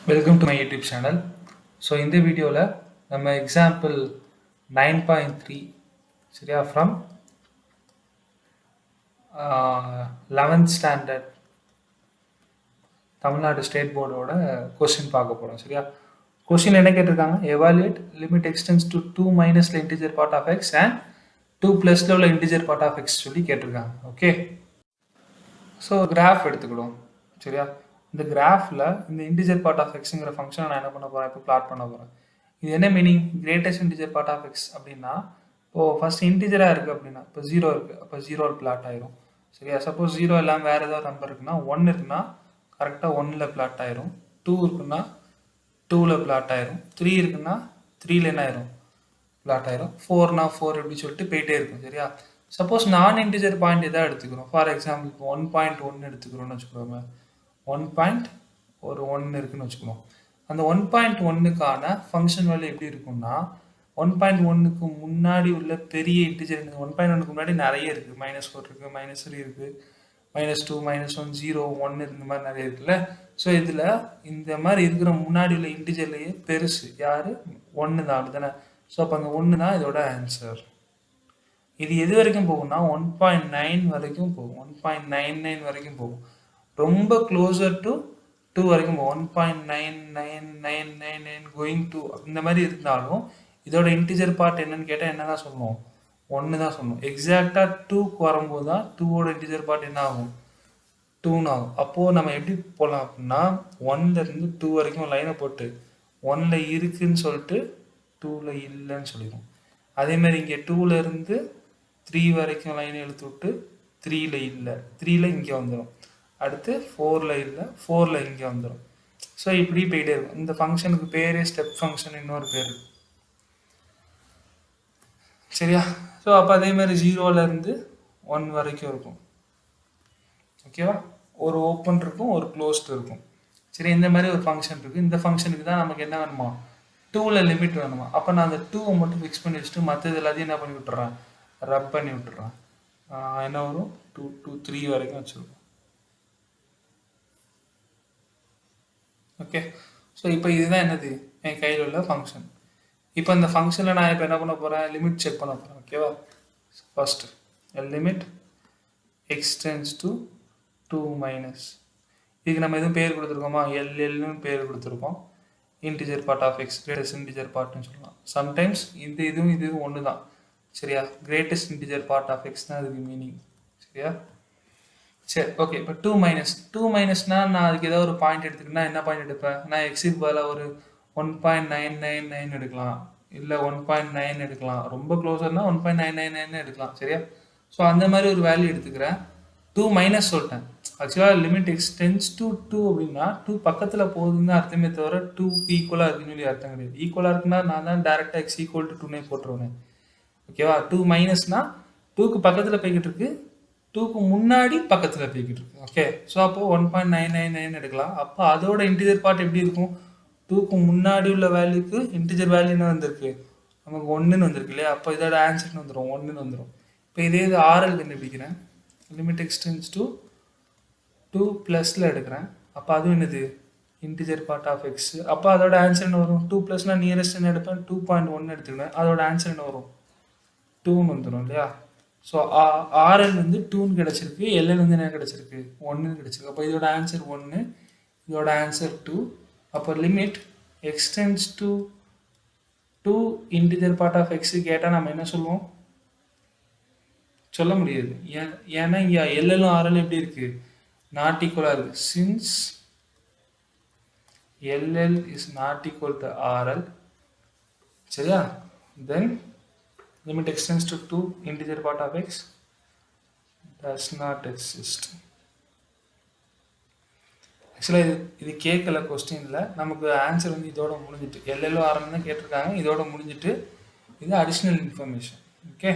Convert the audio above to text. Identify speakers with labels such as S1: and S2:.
S1: Welcome to my YouTube channel. So இந்த வீடியோவில் நம்ம எக்ஸாம்பிள் 9.3 சரியா from 11th standard Tamil Nadu state போர்டோட கொஸ்டின் பார்க்க போகிறோம். சரியா, கொஸ்டின் என்ன கேட்டிருக்காங்க? எவாலுவேட் லிமிட் எக்ஸ்டென்ஸ் டு 2 மைனஸ்ல integer part of x and 2 பிளஸ்ல உள்ள இன்டிஜர் பார்ட் ஆஃப் எக்ஸ் சொல்லி கேட்டிருக்காங்க. ஓகே, ஸோ கிராஃப் எடுத்துக்கிடுவோம். சரியா, இந்த கிராஃபில் இந்த இன்டிஜர் பார்ட் ஆஃப் எக்ஸுங்கிற ஃபங்க்ஷனை நான் என்ன பண்ண போகிறேன், இப்போ பிளாட் பண்ண போகிறேன். இது என்ன meaning? Greatest integer part of X அப்படின்னா இப்போது ஃபர்ஸ்ட் இன்டிஜராக இருக்குது அப்படின்னா இப்போ 0 இருக்குது, அப்போ 0 பிளாட் ஆயிரும். சரியா, சப்போஸ் 0 இல்லாமல் வேறு ஏதாவது நம்பர் இருக்குன்னா 1 இருக்குன்னா கரெக்டாக 1ல் பிளாட் ஆயிரும், 2 இருக்குன்னா 2ல் பிளாட் ஆயிரும், 3 இருக்குன்னா 3ல் என்ன ஆயிரும், பிளாட் ஆயிரும், 4னா 4 இப்படி சொல்லிட்டு போயிட்டே இருக்கும். சரியா, சப்போஸ் நான் இன்டிஜர் பாயிண்ட் எதாவது எடுத்துக்கிறோம், ஃபார் எக்ஸாம்பிள் இப்போ 1.1 எடுத்துக்கிறோம்னு வச்சுக்கோங்க. 1 இருக்குன்னு வச்சுக்கணும். அந்த 1.1க்கான ஃபங்க்ஷன் வேல்யூ எப்படி இருக்கும்னா 1.1க்கு முன்னாடி உள்ள பெரிய இன்டிஜர் 1.1க்கு முன்னாடி நிறைய இருக்குது. -4 இருக்குது, -3 இருக்குது, -2, -1, 0, 1 இந்த மாதிரி நிறைய இருக்குல்ல. ஸோ இதில் இந்த மாதிரி இருக்கிற முன்னாடி உள்ள இன்டிஜர்லேயே பெருசு யார்? 1 தான். அப்படிதானே? ஸோ அப்போ அந்த 1 தான் இதோட ஆன்சர். இது எது வரைக்கும் போகும்னா 1.9 வரைக்கும் போகும், 1.99 வரைக்கும் போகும். ரொம்ப க்ளோசர் டு 2 வரைக்கும் போகும், 1.99999 கோயிங் டு இந்த மாதிரி இருந்தாலும் இதோட இன்டிஜர் பார்ட் என்னன்னு கேட்டால் என்ன தான் சொல்லணும்? 1 தான் சொல்லணும். எக்ஸாக்டாக 2க்கு வரும்போது தான் 2வோட இன்டிஜர் பார்ட் என்ன ஆகும்? 2ன்னு ஆகும். அப்போது நம்ம எப்படி போகலாம் அப்படின்னா 1லேருந்து 2 வரைக்கும் லைனை போட்டு 1ல் இருக்குன்னு சொல்லிட்டு 2ல் இல்லைன்னு சொல்லிடுவோம். அதேமாதிரி இங்கே 2லேருந்து 3 வரைக்கும் லைனை இழுத்து விட்டு 3ல் இல்லை, 3ல் இங்கே வந்துடும். அடுத்து 4ல் இல்லை, 4ல் இங்கே வந்துடும். ஸோ இப்படி போயிட்டே இருக்கும். இந்த ஃபங்க்ஷனுக்கு பேரே ஸ்டெப் ஃபங்க்ஷன், இன்னொரு பேர். சரியா, ஸோ அப்போ அதே மாதிரி 0லேருந்து 1 வரைக்கும் இருக்கும். ஓகேவா, ஒரு ஓப்பன் இருக்கும், ஒரு க்ளோஸ்ட் இருக்கும். சரி, இந்த மாதிரி ஒரு ஃபங்க்ஷன் இருக்குது. இந்த ஃபங்க்ஷனுக்கு தான் நமக்கு என்ன வேணுமா? 2ல் லிமிட் வேணுமா? அப்போ நான் அந்த 2வை மட்டும் ஃபிக்ஸ் பண்ணி வச்சுட்டு மற்றது எல்லாத்தையும் என்ன பண்ணி விட்டுறேன்? ரப் பண்ணி விட்டுறேன். என்ன வரும்? 2 to 3 வரைக்கும் வச்சுருக்கோம். ஓகே, ஸோ இப்போ இதுதான் என்னது? என் கையில் உள்ள ஃபங்க்ஷன். இப்போ இந்த ஃபங்க்ஷனில் நான் இப்போ என்ன பண்ண போகிறேன்? லிமிட் செக் பண்ண போகிறேன். ஓகேவா, first limit x tends to 2 minus, இதுக்கு நம்ம எதுவும் பேர் கொடுத்துருக்கோமா? எல்எல்னு பேர் கொடுத்துருக்கோம். Integer part of x, greatest integer பார்ட்னு சொல்லலாம். சம்டைம்ஸ் இதுவும் ஒன்று தான். சரியா, greatest integer part of x தான் அதுக்கு மீனிங். சரியா, சரி, ஓகே. இப்போ 2 மைனஸ்னா நான் அதுக்கு ஏதாவது ஒரு பாயிண்ட் எடுத்துக்கிட்டேன்னா என்ன பாயிண்ட் எடுப்பேன்? நான் எக்ஸுக்கு பதிலாக ஒரு 1.999 எடுக்கலாம், இல்லை 1.9 எடுக்கலாம், ரொம்ப க்ளோஸர்னா 1.999 எடுக்கலாம். சரியா, ஸோ அந்த மாதிரி ஒரு வேல்யூ எடுத்துக்கிறேன். 2 மைனஸ் சொல்லிட்டேன். ஆக்சுவலாக லிமிட் எக்ஸ்டென்ஸ் டு 2 அப்படின்னா 2 பக்கத்தில் போகுதுன்னு அர்த்தமே தவிர 2க்கு ஈக்குவலாக இருக்குன்னு சொல்லி அர்த்தம் கிடையாது. ஈக்குவலாக இருக்குன்னா நான் தான் டேரெக்டாக எக்ஸ் ஈக்குவல் டு 2 போட்டுருவேன். ஓகேவா, 2 மைனஸ்னா 2க்கு பக்கத்தில் போய்கிட்டு இருக்கு, 2க்கு முன்னாடி பக்கத்தில் போய்கிட்டு இருக்கு. ஓகே, ஸோ அப்போது 1.999 எடுக்கலாம். அப்போ அதோட இன்டிஜர் பார்ட் எப்படி இருக்கும்? 2க்கு முன்னாடி உள்ள வேல்யூக்கு இன்டிஜர் வேல்யூ என்ன வந்திருக்கு? நமக்கு 1ன்னு வந்திருக்கு இல்லையா? அப்போ இதோட ஆன்சர்னு வந்துடும், 1ன்னு வந்துடும். இப்போ இதே இது ஆர்எல் கண்டுபிடிக்கிறேன். லிமிட் எக்ஸ்டென்ஸ் டு 2 ப்ளஸில் எடுக்கிறேன். அப்போ அதுவும் என்னது? Integer part of X. அப்போ அதோட ஆன்சர் என்ன வரும்? 2 ப்ளஸ்னால் நியரஸ்ட் என்ன எடுப்பேன்? 2.1 எடுத்துக்கிறேன். அதோட ஆன்சர் என்ன வரும்? 2ன்னு வந்துடும் இல்லையா? ஸோ ஆர்எல் வந்து 2ன்னு கிடச்சிருக்கு, எல்எல் வந்து என்ன கிடச்சிருக்கு? 1ன்னு கிடச்சிருக்கு. அப்போ இதோட ஆன்சர் 1, இதோட ஆன்சர் 2. அப்போ limit x tends to 2 integer part of X கேட்டால் நம்ம என்ன சொல்லுவோம்? சொல்ல முடியாது. ஏன்னா இங்கே எல்எல்லும் ஆர்எல் எப்படி இருக்குது? நாட் ஈக்குவலாக இருக்குது. Since LL is not equal to RL. சரியா, தென் limit extends to 2 integer part of x does not exist. ஆக்சுவலாக இது கேட்கல கொஸ்டினில், நமக்கு ஆன்சர் வந்து இதோட முடிஞ்சிட்டு, எல்எல்ஓ ஆரம்பம் தான் கேட்டிருக்காங்க, இதோட முடிஞ்சிட்டு இது அடிஷ்னல் இன்ஃபர்மேஷன். ஓகே.